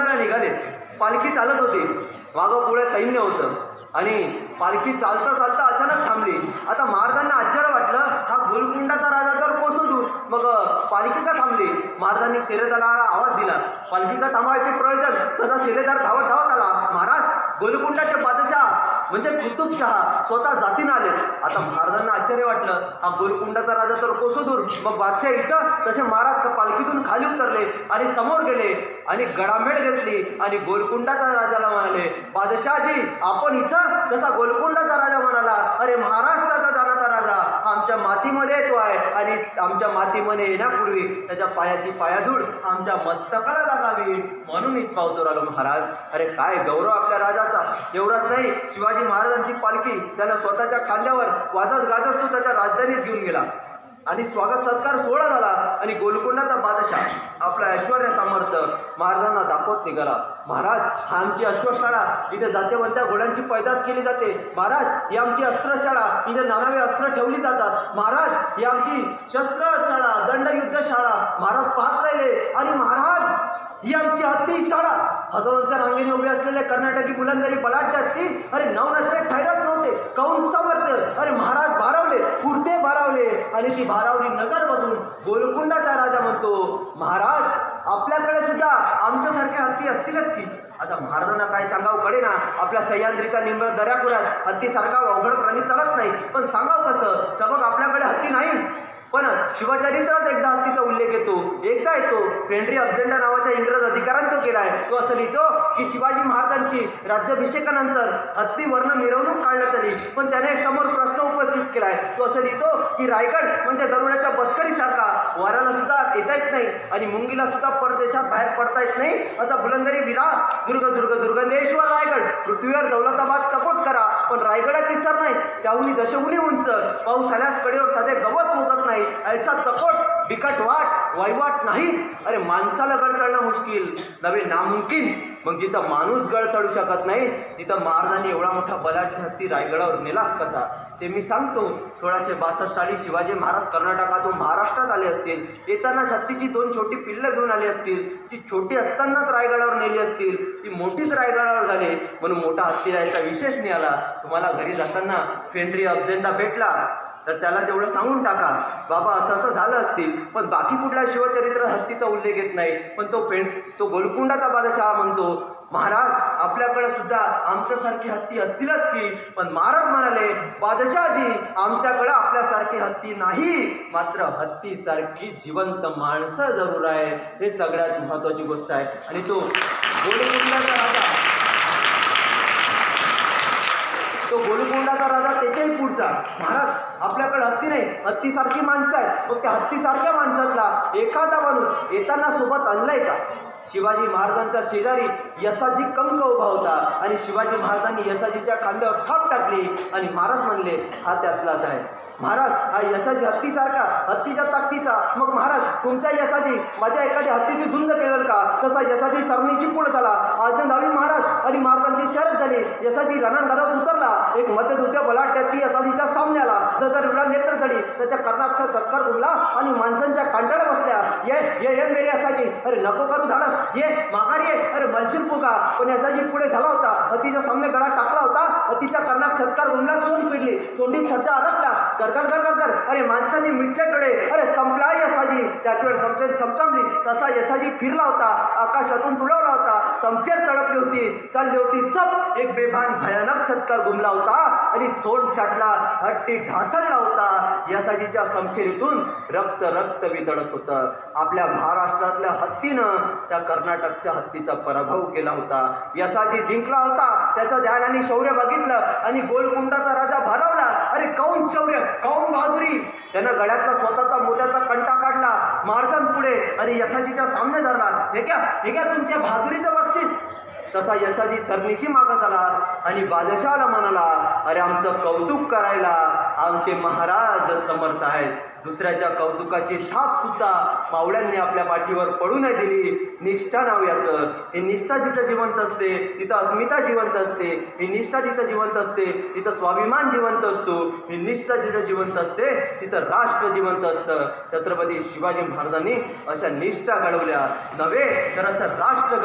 गोलकुंडाला निघाले. पालखी चालत होती, मागं पुढे सैन्य होतं आणि पालखी चालता चालता अचानक थांबली. आता महाराजांना आश्चर्य वाटलं, हा गोलकुंडाचा राजा तर कोसो दूर, मग पालखी का थांबली? महाराजांनी शिलेदाराला आवाज दिला. पालखी का थांबवायचे प्रयोजन? तसा शिलेदार धावत धावत आला. महाराज, गोलकुंडाचे बादशाह म्हणजे कुतुबशहा स्वतः जातीनं आले. आता महाराजांना आश्चर्य वाटलं, हा गोलकुंडाचा राजा तर कोसो दूर, मग बादशाह इथं? तसे महाराज पालखीतून खाली उतरले आणि समोर गेले आणि गडामेळ घेतली आणि गोलकुंडाचा राजाला म्हणाले, बादशाहजी आपण इथं? तसा गोलकुंडाचा राजा म्हणाला, अरे महाराष्ट्राचा जाणारा राजा आमच्या मातीमध्ये येतो आहे आणि आमच्या मातीमध्ये येण्यापूर्वी त्याच्या पायाची पायाधूळ आमच्या मस्तकाला लागावी म्हणून इथं उतरू आलो महाराज. अरे काय गौरव आपल्या राजाचा. एवढंच नाही, शिवाजी महाराजांची पालखी त्यानं स्वतःच्या खांद्यावर वाजत गाजत तो त्याच्या राजधानीत घेऊन गेला आणि स्वागत सत्कार सोहळा झाला आणि गोलकुंडाचा बादशाह आपला ऐश्वर्य सामर्थ्य महाराजांना दाखवत निघाला. महाराज, हा आमची अश्वशाळा, इथे जातेवंत्या घोड्यांची पैदास केली जाते. महाराज, ही आमची अस्त्रशाळा, इथे नानावे अस्त्र ठेवली जातात. महाराज, ही आमची शस्त्रशाळा, दंडयुद्धशाळा. महाराज पाहत राहिले आणि महाराज, ही आमची हत्ती शाळा. हजारोंच्या रांगेने उभे असलेले कर्नाटकी बुलंदरी बलाढ्य हत्ती अरे नवनजरे ठैरत नव्हते, कौन सामर्थ्य. अरे महाराज भारावले, पुरते भारावले आणि ती भारावली नजर बघून गोलकुंडाचा राजा म्हणतो, महाराज आपल्याकडे सुद्धा आमच्यासारखे हत्ती असतीलच की. आता महाराजांना काय सांगावं कळे ना. आपल्या सह्याद्रीच्या निंबर दऱ्याखोऱ्यात हत्तीसारखा अवघड प्राणी चालत नाही, पण सांगावं कसं. सबक आपल्याकडे हत्ती नाही, पण शिवचरित्रात एकदा हत्तीचा उल्लेख येतो. हेनरी अलेक्झांडर नावाच्या इंग्रज अधिकाऱ्याने तो केला आहे. तो असं लिहितो की शिवाजी महाराजांची राज्याभिषेकानंतर हत्तीवरनं मिरवणूक काढण्यात आली, पण त्याने समोर प्रश्न उपस्थित केला आहे. तो असं लिहितो की रायगड म्हणजे गरुडाच्या बस्करीसारखा, वाराला सुद्धा येता येत नाही आणि मुंगीला सुद्धा परदेशात बाहेर पडता येत नाही. असा बुलंदरी विरा दुर्गंधेश्वर रायगड, पृथ्वीवर दौलताबाद चकोट करा पण रायगडाची सर नाही, त्याहून दशगुणी उंच, पाऊस आल्यास कडेवर साधे गवत उगत नाही, ऐसा चकोट बिकट वाट वाईवाट नाहीच. अरे माणसाला गड चढणं मुश्किल नव्हे नामुमकिन, मग जिथं माणूस गड चढू शकत नाही तिथं महाराजांनी एवढा मोठा बलाढ्य हत्ती रायगडावर नेलाच कसा? ते मी सांगतो. 1662 साली शिवाजी महाराज कर्नाटकातून महाराष्ट्रात आले असतील. येताना हत्तीची 2 छोटी पिल्लं घेऊन आली असतील. ती छोटी असतानाच रायगडावर नेली असतील, ती मोठीच रायगडावर झाली म्हणून मोठा हत्ती राहायचा विशेष नाही आला. तुम्हाला घरी जाताना हेनरी अलेक्झांडर भेटला तर त्याला तेवढं सांगून टाका, बाबा असं असं झालं असतील. पण बाकी कुठल्या शिवचरित्र हत्तीचा उल्लेख येत नाही, पण तो गोलकुंडाचा बादशाह म्हणतो, महाराज आपल्याकडे सुद्धा आमच्यासारखी हत्ती असतीलच की. पण महाराज म्हणाले, बादशाहजी आमच्याकडे आपल्यासारखी हत्ती नाही, मात्र हत्तीसारखी जिवंत माणसं जरूर आहे. हे सगळ्यात महत्त्वाची गोष्ट आहे. आणि तो गोलकुंडाचा राजा त्याच्याही पुढचा, महाराज आपल्याकडे हत्ती नाही, हत्तीसारखी माणसं आहेत. मग त्या हत्तीसारख्या माणसातला एखादा माणूस येताना सोबत आणलाय का? शिवाजी महाराजांच्या शेजारी यसाजी कंक उभा होता आणि शिवाजी महाराजांनी यसाजीच्या खांद्यावर थाप टाकली आणि महाराज म्हणले, हा त्यातलाच आहे. महाराज हा यसाजी हत्तीसारखा, हत्तीच्या ताकदीचा. मग महाराज तुमचा यसाजी माझ्या एखाद्या हत्तीची झुंज केलेल का? तसा यसाजी सरनीची पुढे झाला. आज्ञा धावी महाराज आणि महाराजांची शरद झाली. यसाजी रणंगणात उतरला. एक मध्यदुत्या बलाढ्य ती यसाजीच्या सामन्याला जर विडा नेत्र धडी त्याच्या कर्णाक्षा सत्कार उडला आणि माणसांच्या कांटाळ्या बसल्या. ये मेरे यसाजी, अरे नको करू धाडस, ये माघारी ये, अरे मलशील पुका. पण यसाजी पुढे झाला होता, हत्तीच्या सामने गळा टाकला होता. हत्तीच्या कर्णाक सत्कार उडला, सोन पिडली, तोंडी छज्जा अडकला, कर. अरे माणसांनी मिटले डोळे, अरे संपला यसाजी. त्याच वेळ समशेर चमचमली. तसा यसाजी फिरला होता, आकाशातून तुडवला होता, समशेर तडपली होती, चालली होती सब. एक बेभान भयानक सत्कार घुमला होता आणि सोंड छाटला, हट्टी ढासळला होता. यसाजीच्या समशेरीतून रक्त वितळत होतं. आपल्या महाराष्ट्रातल्या हत्तीनं त्या कर्नाटकच्या हत्तीचा पराभव केला होता. यसाजी जिंकला होता. त्याचं ध्यान आणि शौर्य बघितलं आणि गोलकुंडाचा राजा भारावला. अरे कौन शौर्य, कौन बहादुरी. त्यानं गळ्यातला स्वतःचा मोत्याचा कंटा काढला महाराजांपुढे आणि यसाजीच्या सामने धरला. हे घ्या तुमच्या बहादुरीचं बक्षीस. तसा यसाजी सरनीशी मागत आला आणि बादशाहाला म्हणाला, अरे आमचं कौतुक करायला आमचे महाराज समर्थ आहेत. दुसऱ्याच्या कौतुकाची थाप सुद्धा मावळ्यांनी आपल्या पाठीवर पडू नाही दिली. निष्ठा नाव याचं. ही निष्ठा जिथं जिवंत असते तिथं अस्मिता जिवंत असते. ही निष्ठा जिथं जिवंत असते तिथं स्वाभिमान जिवंत असतो. ही निष्ठा जिथं जिवंत असते तिथं राष्ट्र जिवंत असतं. छत्रपती शिवाजी महाराजांनी अशा निष्ठा घडवल्या नव्हे तर असं राष्ट्र